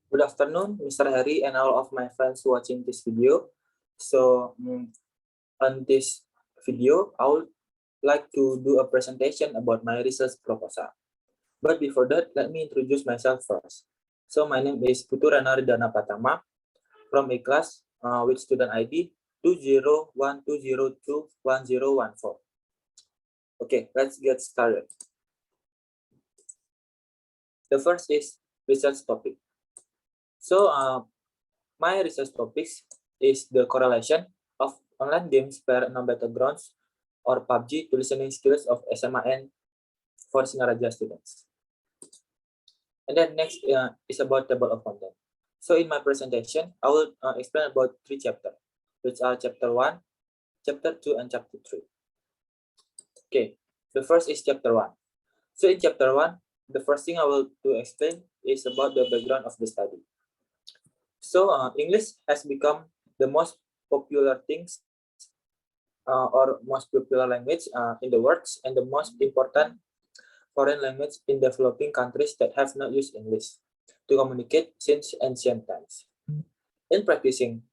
Good afternoon, Mr. Harry and all of my friends watching this video. So, on this video, I would like to do a presentation about my research proposal. But before that, let me introduce myself first. So, my name is Putu Ranaridana Patama from a class with student ID 20120211014. Okay, let's get started. The first is research topic. So, my research topics is the correlation of online games per non-battlegrounds or PUBG to listening skills of SMAN for Singaraja students. And then next is about table of content. So in my presentation, I will explain about 3 chapters, which are chapter 1, chapter 2, and chapter 3. Okay, the first is chapter 1. So in chapter 1, the first thing I will to explain is about the background of the study. So English has become the most popular things or most popular language in the world and the most important foreign language in developing countries that have not used English to communicate since ancient times. In practicing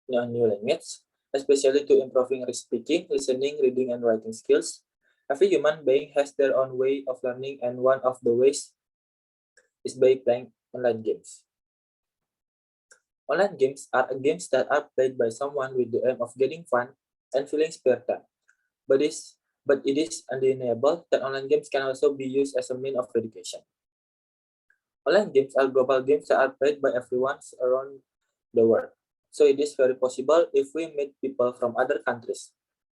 new language, especially to improving speaking, listening, reading, and writing skills, every human being has their own way of learning, and one of the ways is by playing online games. Online games are games that are played by someone with the aim of getting fun and feeling spare time. But it is undeniable that online games can also be used as a means of education. Online games are global games that are played by everyone around the world. So it is very possible if we meet people from other countries.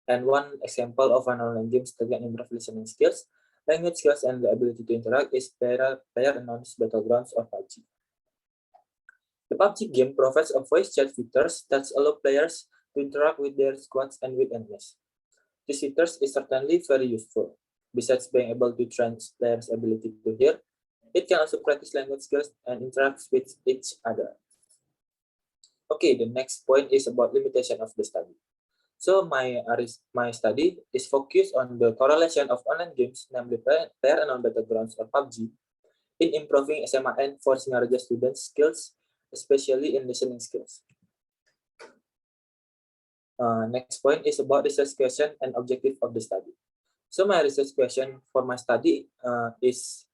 And one example of an online game that can improve listening skills, language skills, and the ability to interact is Player-Unknown's Battlegrounds or PUBG. The PUBG game provides a voice chat features that allow players to interact with their squads and with enemies. This features is certainly very useful. Besides being able to train players' ability to hear, it can also practice language skills and interact with each other. Okay, the next point is about limitation of the study. So my study is focused on the correlation of online games, namely Player-Unknown Battlegrounds or PUBG, in improving SMAN for Singaraja students' skills, especially in listening skills. Next point is about research question and objective of the study. So my research question for my study is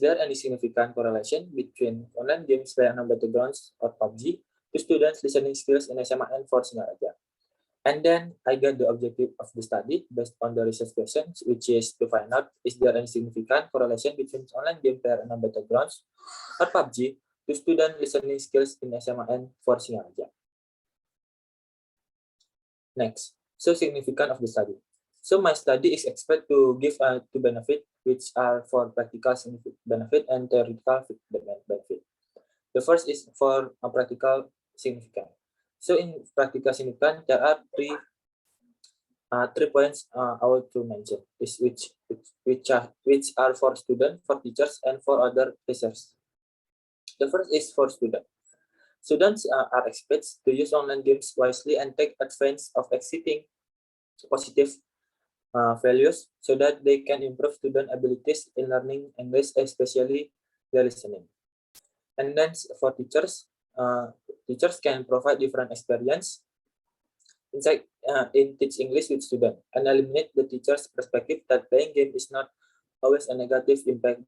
there any significant correlation between online games Player-Unknown Battlegrounds or PUBG to students' listening skills in SMAN for Singaraja? And then I got the objective of the study based on the research questions, which is to find out is there any significant correlation between online game Player-Unknown Battlegrounds or PUBG to student listening skills in SMAN for Singaraja. Next, so significant of the study. So my study is expected to give two benefit, which are for practical benefit and theoretical benefit. The first is for a practical significance. So in practical significance, there are three points I want to mention, is which are for students, for teachers, and for other researchers. The first is for students. Students are expected to use online games wisely and take advantage of existing positive values so that they can improve student abilities in learning English, especially their listening. And then for teachers, teachers can provide different experience in teach English with students and eliminate the teacher's perspective that playing game is not always a negative impact.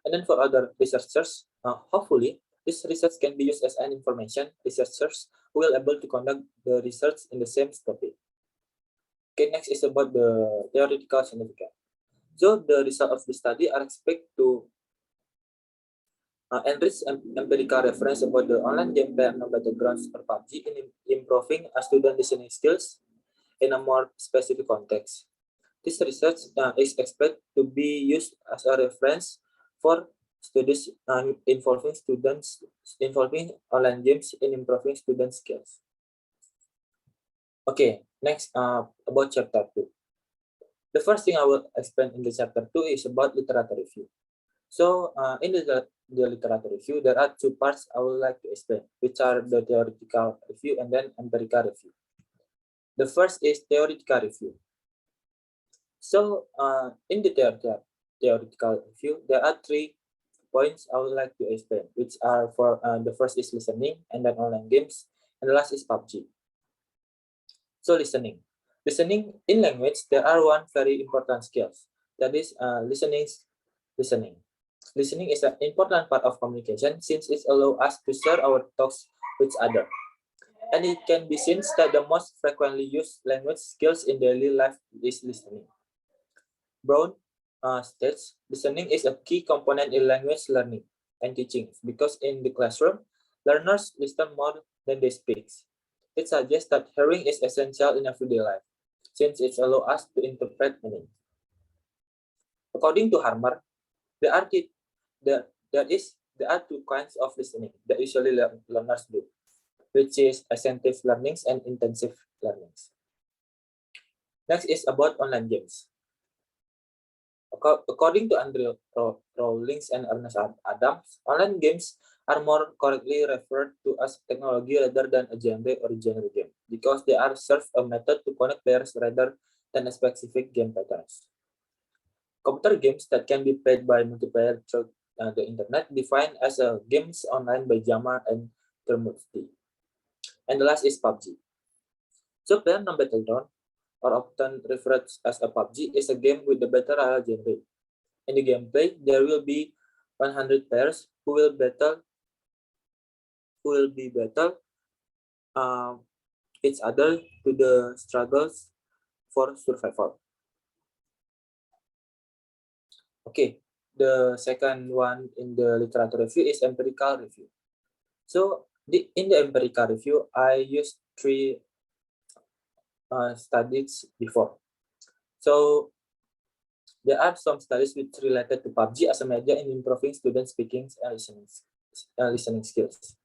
And then for other researchers, hopefully this research can be used as an information researchers who will able to conduct the research in the same topic. Okay, next is about the theoretical significance. So the result of the study are expected to enrich empirical reference about the online game Player-Unknown Battlegrounds or PUBG in improving a student listening skills in a more specific context. This research is expected to be used as a reference for studies involving online games in improving student skills. Okay, next about chapter 2. The first thing I will explain in the chapter 2 is about literature review. So in the literature review, there are two parts I would like to explain, which are the theoretical review and then empirical review. The first is theoretical review. So in the theoretical review, there are 3 points I would like to explain, which are for the first is listening, and then online games, and the last is PUBG. So listening. Listening in language, there are one very important skills. That is listening. Listening is an important part of communication since it allows us to share our thoughts with others. And it can be seen that the most frequently used language skills in daily life is listening. Brown states listening is a key component in language learning and teaching because in the classroom, learners listen more than they speak. It suggests that hearing is essential in everyday life since it allows us to interpret meaning. According to Harmer, there are two kinds of listening that usually learners do, which is attentive learnings and intensive learnings. Next is about online games. According to Andrew Rawlings and Ernest Adams, online games are more correctly referred to as technology rather than a genre or genre game because they are serve a method to connect players rather than a specific game patterns. Computer games that can be played by multiplayer through the internet defined as a games online by JAMA and Termurti. And the last is PUBG. So PlayerUnknown Battleground, or often referred as a PUBG, is a game with the battle royale genre. In the gameplay, there will be 100 players who will battle each other to the struggles for survival. Okay, the second one in the literature review is empirical review. So in the empirical review, I used 3 studies before. So there are some studies which related to PUBG as a media in improving student speaking and listening skills.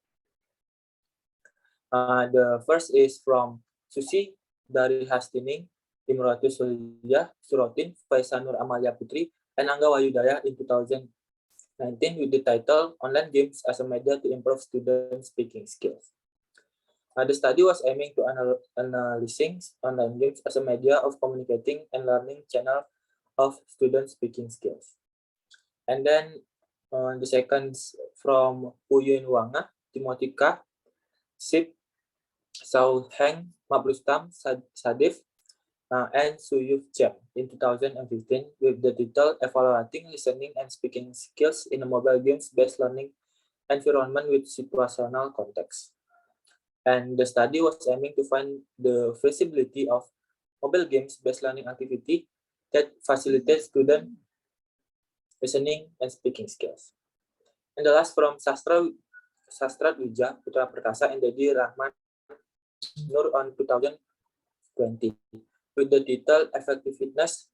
The first is from Susi dari Hastining, Imratu Sulia, Surotin, Faisanur Amalia Putri, and Angga Wayudaya in 2019 with the title Online Games as a Media to Improve Student Speaking Skills. The study was aiming to analyzing online games as a media of communicating and learning channel of student speaking skills. And then the second from Uyun Wanga, Timotika, Sip, Sao Heng, Mablustam, Sadif, and Suyuf Cham in 2015 with the title Evaluating Listening and Speaking Skills in a Mobile Games-Based Learning Environment with Situational Context. And the study was aiming to find the feasibility of mobile games-based learning activity that facilitates student listening and speaking skills. And the last from Sastra Wija Putra Perkasa and Dedi Rahman Nur on 2020 with the title Effectiveness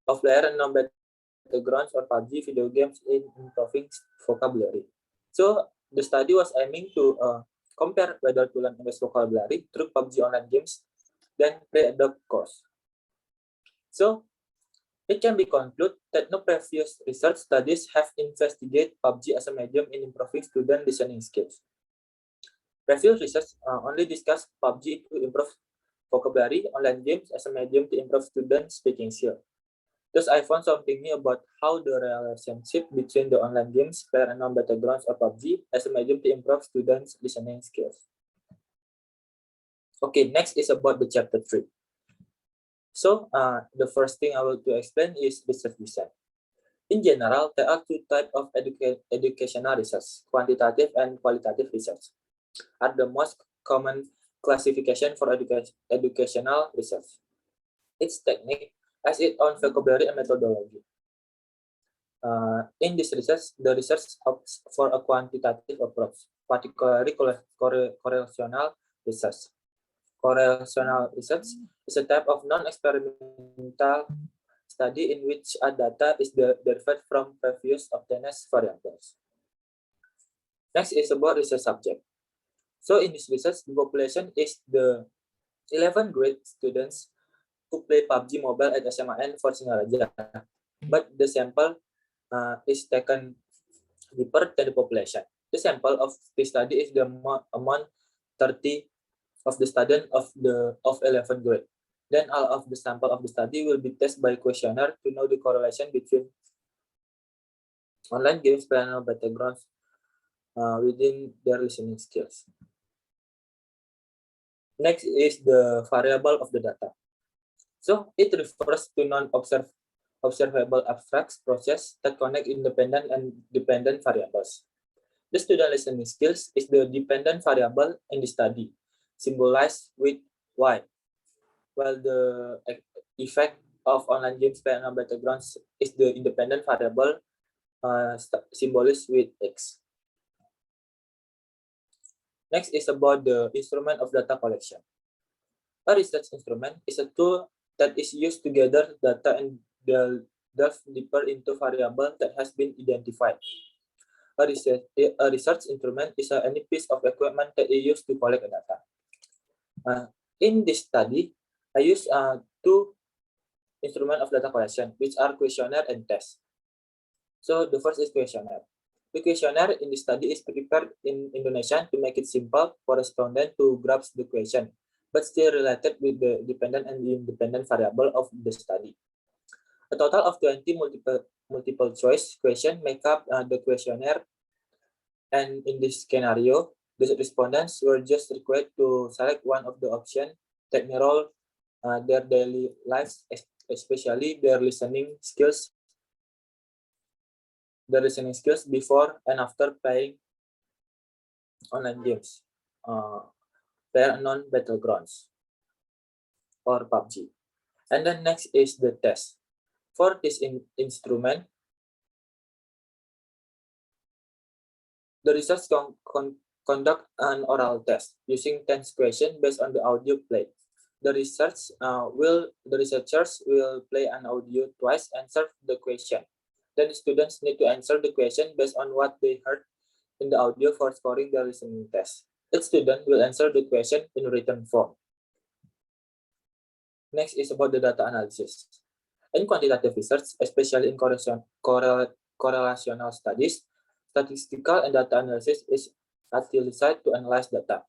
of PlayerUnknown Battlegrounds or PUBG video games in improving vocabulary. So the study was aiming to compare whether to learn English vocabulary through PUBG online games than pre-adopt course. So it can be concluded that no previous research studies have investigated PUBG as a medium in improving student listening skills. Previous research only discussed PUBG to improve vocabulary, online games as a medium to improve student speaking skills. Thus, I found something new about how the relationship between the online games, PlayerUnknown Battlegrounds, or PUBG as a medium to improve students' listening skills. Okay, next is about the chapter 3. So, the first thing I want to explain is research design. In general, there are 2 types of educational research, quantitative and qualitative research, are the most common classification for educational research. Its technique has its own vocabulary and methodology. In this research, the research opts for a quantitative approach, particularly correlational research. Correlational research is a type of non-experimental study in which a data is derived from previous obtained variables. Next is about research subject. So in this research, the population is the 11th grade students who play PUBG Mobile at SMAN for Singaraja. But the sample is taken deeper than the population. The sample of the study is the amount 30 of the student of 11th grade. Then all of the sample of the study will be tested by questionnaire to know the correlation between online games play on battlegrounds within their listening skills. Next is the variable of the data. So it refers to non-observable abstract process that connect independent and dependent variables. The student listening skills is the dependent variable in the study, symbolized with Y, while the effect of online games played on battlegrounds is the independent variable, symbolized with X. Next is about the instrument of data collection. A research instrument is a tool that is used to gather data and delve deeper into variable that has been identified. A research instrument is any piece of equipment that is used to collect data. In this study, I use two instruments of data collection, which are questionnaire and test. So the first is questionnaire. The questionnaire in the study is prepared in Indonesian to make it simple for respondent to grasp the question, but still related with the dependent and independent variable of the study. A total of 20 multiple choice questions make up the questionnaire, and in this scenario, the respondents were just required to select one of the options that mirror their daily lives, especially their listening skills before and after playing online games, PlayerUnknown's Battlegrounds or PUBG. And then next is the test. For this instrument, the research conduct an oral test using 10 questions based on the audio played. The researchers will play an audio twice and serve the question. Then the students need to answer the question based on what they heard in the audio for scoring the listening test. Each student will answer the question in written form. Next is about the data analysis. In quantitative research, especially in correlational studies, statistical and data analysis is utilized to analyze data.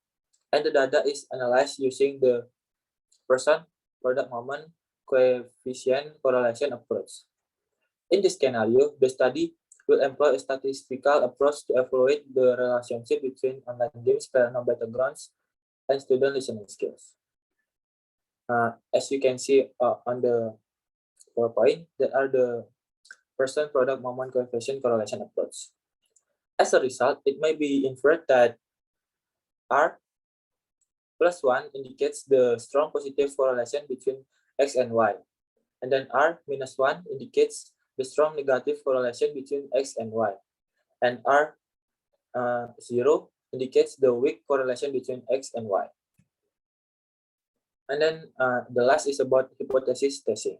And the data is analyzed using the person, product, moment, coefficient correlation approach. In this scenario, the study will employ a statistical approach to evaluate the relationship between online games, PlayerUnknown's Battlegrounds, and student listening skills. As you can see on the PowerPoint, that are the person, product, moment, coefficient correlation approach. As a result, it may be inferred that R plus 1 indicates the strong positive correlation between X and Y. And then R minus 1 indicates the strong negative correlation between X and Y. And R 0 indicates the weak correlation between X and Y. And then the last is about hypothesis testing.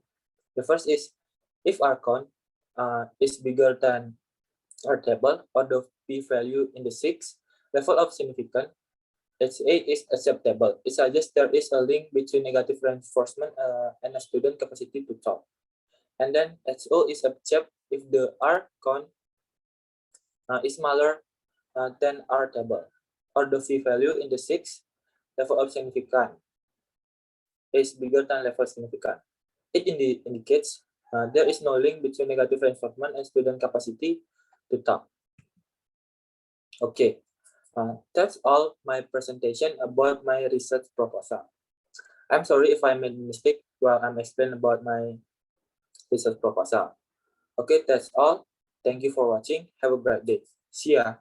The first is, if R count is bigger than R table or the p-value in the 6, level of significance, HA is acceptable. It suggests there is a link between negative reinforcement and a student capacity to talk. And then HO is accepted if the R count is smaller than R table, or the p-value in the 6, level of significance is bigger than level significant. It indicates there is no link between negative reinforcement and student capacity to talk. Okay, that's all my presentation about my research proposal. I'm sorry if I made a mistake while I'm explaining about my research proposal. Okay, that's all. Thank you for watching. Have a great day. See ya.